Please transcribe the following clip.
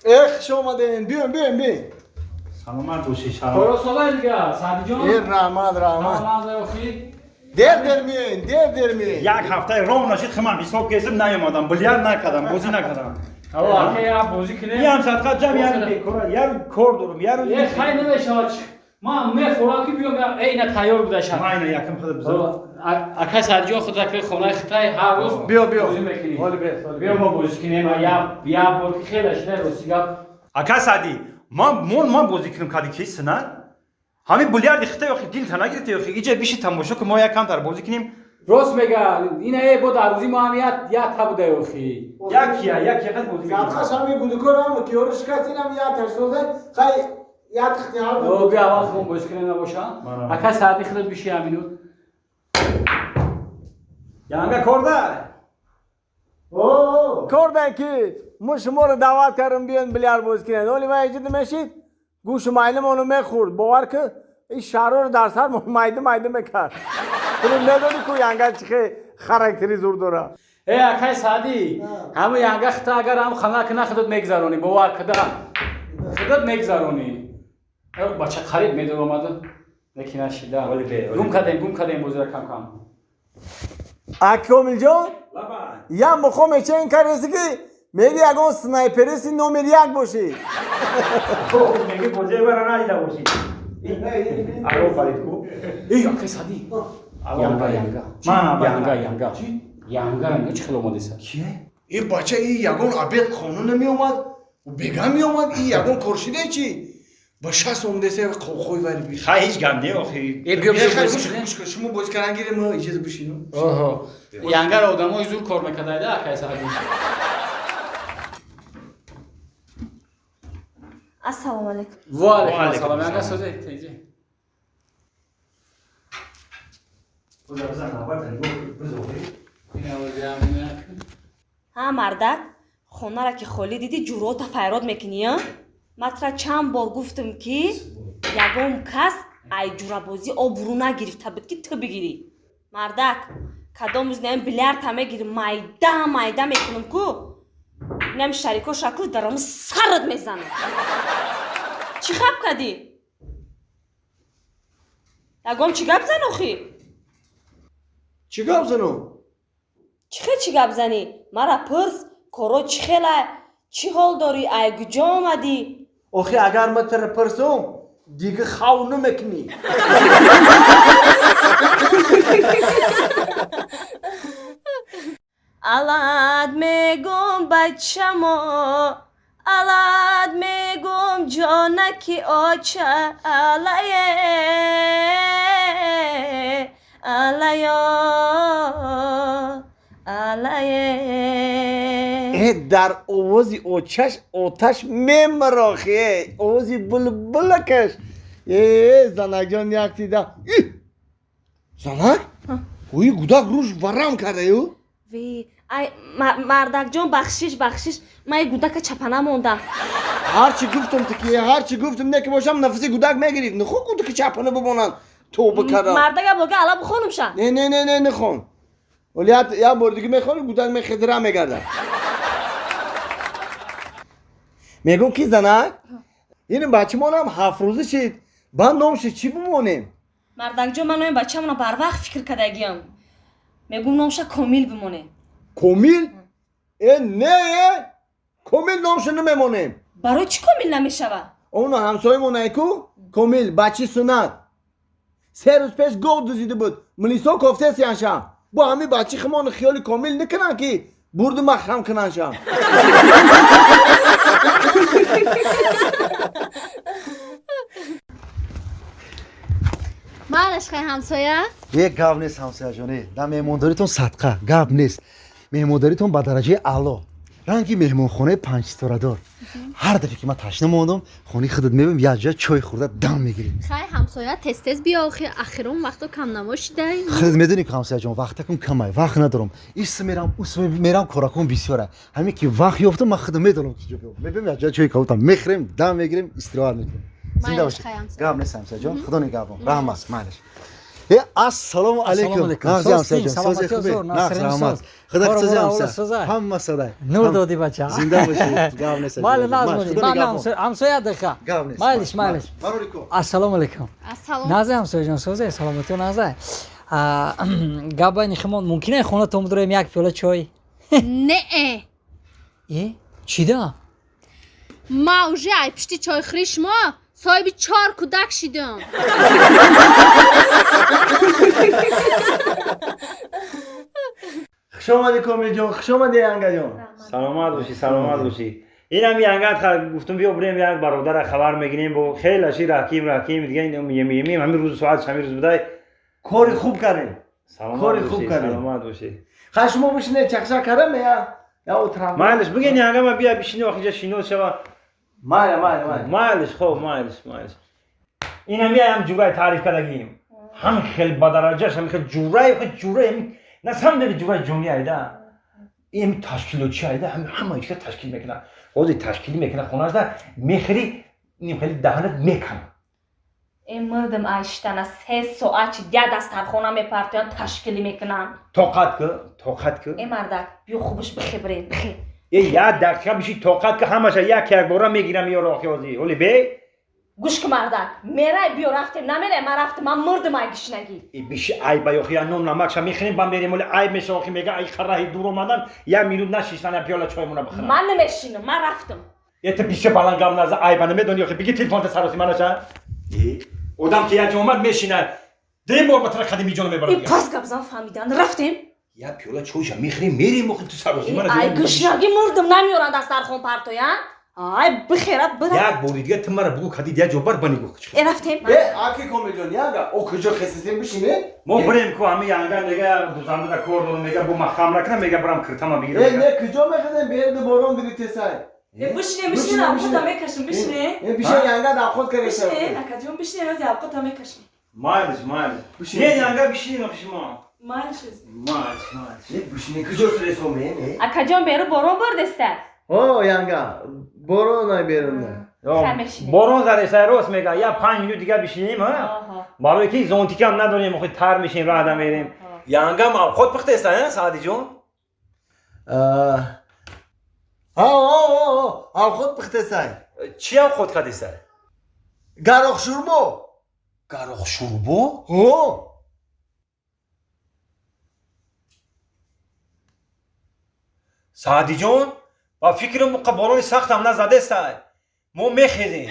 خوش آمدین بیاین سلامت باشی سلام. خلاص دیگه سعدی جان. رحمت سلام خوبی. در میین یک هفته راه نشید خمام حساب کردم نیومدم بلیارد نکردم بازی نکردم. آقا که یا بازی کنه. میام صدقه جمع یار بیکار یار کار دارم یار. یه خیلی نمیشه ما خوراکی بیام اینا تیار بوده شد. ما اینا یکم خود بزن. اکا سعدی جان خود رکه خونه خطای هر روز بیا بازی میکنی. بیا ما بازی کنیم یا بار خیلی شده روسیگا. اکا سعدی ما بازی کنیم کدی کیست نه؟ همین بلیارد خطه یا خیلی دل تنگیرته یا خیلی اینجا بیشی تماشا که ما یکم تر بازی کنیم. راست میگه این بود در روزی ما هم یا تا بوده یا خیلی. یکی قد بازی کنیم. خاص همی بوده کنم که یورش کاتینم یا ترسوزه خی یا اختیار او بیا اول خون بازی کنیم نباشه. اکا سعدی خود بیشی همینو. یانگا کارده. کرده که ما شما رو دعوت کردم بیان بیلیارد بازی کنید ولی ما اجازه میشید گوش مایلم اونو میخورد باور که این شهر رو در سر مایده میکرد تو نداری که یانگا چه خاراکتری زور داره ای اکای سعدی همه یانگا خطا اگر هم خانه کنه خودت میگذرونی باور کده خودت میگذرونی بچه خرید میدون اومدن یکی نشیده گم کردیم بازی را کم اکرامل جان یا مخوام چه این کار است که میگی اگه سنایپریسی نمره 1 باشی میگی بازی برا ندیده باشی. آرو فرید کو. ای اکای سعدی یانگا چه خیلی اومده سر کیه؟ این بچه این یگان عبید خانون نمی اومد و بیگم می اومد این یگان کرشیده چی؟ با 60 اومده سه خوی وری بیش خیلی هیچ گم نه آخی. ای بیا گوش شما بازی کردن گیره ما اجازه بشینم اوه یانگا را آدمای زور کار میکرده ایده اکای سعدی السلام علیکم و علیکم السلام یانگا سوزه تیجی ها مردک خونه را که خالی دیدی جورات فیراد میکنی ها مطرح چند بار گفتم که یگام کس ای جورا بازی آبرو نگرفته بود که تو بگیری مردک کدام روز نیم بیلیارد هم میگیری مایده میکنم که نیم شریکا شکل درام سرد میزنم چی خب کردی؟ یگام چی گپ زن آخی؟ چی گپ زنم؟ چی گپ زنی؟ مرا پرس کارو چی خیلی چی حال داری ای کجا آمدی؟ آخی اگر من تر پرسم دیگه خاو نمیکنی الاد میگم بچه‌مو الاد میگم جانکی آچه علیه در آوازی آتش میمراخه آوازی بلبلکش زنک جان یک دیده زنک؟ اوی گودک روش ورم کرده یو؟ وی مردک جان بخشش من یه گودک چپنه موندم هرچی گفتم تکیه هرچی گفتم نه که باشم نفسی گودک میگیرید نخون گودک چپنه ببونن توبه کردم مردک بلگه علا بخونم شد نه نخون ولی یا بردگی میخوانم گودک میخدره میگرده میگم کی زنک؟ این بچه مانم 7 روزه شد با نامش چی بمونیم؟ مردک جان من این بچه مانم بر وقت فکر کردگیم میگم نامش کامیل بمونه کامیل؟ نه کامیل نامش نمیمونیم برای چی کامیل نمیشوه؟ اونو همسایه مونه کو کامیل بچه سنت 3 روز پیش گود دوزیده بود ملیسا کفته سیانشم با همه بچه خمان خیالی کامیل نکنن که برد مخرم کننشم مالش خیلی همسایه؟ یک گاو نیست همسایه جانی در مهمانداریتون صدقه گاو نیست مهمانداریتون با درجه اعلا رنگی مهمانخانه 5 ستاره دار هر دفعه که من تشنه موندم خونی خودت میبینم یه جا چای خورده دم میگیریم خیلی همسایه تست بیا اخیرون وقتا کم نماشیده خودت میدونی که همسایه جان وقتکم کمه وقت ندارم ایست میرم کارکون بسیاره همین که وقت یافتم من خودم میدونم کجا بیام میبینم یه جا چای کوتاه میخریم دم میگیریم استراحت میکنیم زنده باشی گاو نیست همسایه جان خدا نگهبان رحمت مالش ассалому алейкум. алейкум. Навзи Состин, амсаҷон, саломати сози хубе? ҳузур, Нақ Насрин раҳмат. соз. Худа Кора сози бора амса. ола созай. Ҳамма садай. нур додӣ бача. Зинда бошед. Гав нест. Майли назмонӣ. Ҳамсоя диқа. Гав нест. Майлиш. Марурикум. Ассалому алейкум. ассалом. Назай ҳамсояҷон, созай, саломатӣ назай. Гап байни химон мумкина хонатон бидороем як пиёла чой? Не. Чӣ да? ма уже ай пишти чойхӯрии шумо соҳиби 4 кӯдак шидам. Хуш омадӣ Комилҷон, хуш омадӣ Янгаҷон. саломат бошӣ. Инам ягат гуфтум биё бурем як бародара хабар мегирем бо хелаши раҳким дига ин ҳамин рӯзу соатш ҳамин рӯз будай. Кори хуб кардем. Кори хуб кардем. саломат бошӣ. Ха шумо бишинед, чақчақ кардам я утраф. майлиш бигин янгама бия бишини охиҷа шинос шава. Майля. майлиш хоб майлиш. Инам яам ҷурай таъриф кардагим. ҳамин хел бадараҷаш ҳамин хел ҷурай насамдали ҷурай ҷони айда. ин ташкилотчи айда ҳама ичка ташкил мекунад. ҳозир ташкилӣ мекунад хонаашда мехӯри ним хели даҳанат мекана. ин мардам айштана 3 соат я дастархона мепартоян ташкилӣ мекунан. тоқат кӯ. ин мардак биё хубаш бихебрем бихе. як дақиқа биши тоқат кӯ ҳамаша як бора мегирам ёро охёзи. оли бе гӯш ки мардак мерай биё рафтем намерай ман рафтам ман мардам ай гишнагӣ. биши айба ёхи я нон намакша мехӯрем ба мерем оли айб меша охи мега ай хараҳи дур омадан я минут нашиштан я пиёла чоймона бихӯрам. ман намешинам ман рафтам. ето бише баланд гап наза айба намедони охи биги телефонта сароси манаша. одам ки як омад мешинад дем бор ба тара қадими ҷона мебарад. ин пас гапзан фаҳмидан рафтем. я пиёла чойша мехӯрем мерем охи ту сароси мана. ай гишнагӣ мардам намеёран дастархон партоян. ай бихерат бира. як бори дига ту мара бугу кадид я ҷо бар ба нигоҳ кич. рафтем. Аки Комилҷон, Янга, о куҷо хесисем бишине? мо бурем ку ҳами янга мега дузанда кор дорам мега бо махам ракна мега барам киртама бигирам. Не, куҷо мехедем берди борон биритесай. бишне авқота мекашем бишне. Бише Янга давход кареша. акаҷон бишне аз авқота мекашем. майлиш. не янга бишинем охи шумо. майлиш. Бишине куҷо сресоме? акаҷон беру борон бордеста. О, Янга, борон ай берунда. борон задеса рост мега я 5 минут дига бишинем барои ки зонтикам надорем охи тар мешем раҳда мерем. янгам авқот пухтеста саадиҷон. Авход пихтесай. чӣ авқот кадеса? Гарохшурбо. гарохшурбо? саадиҷон ба фикрам муқа борони сахтам назадестай. мо мехезем.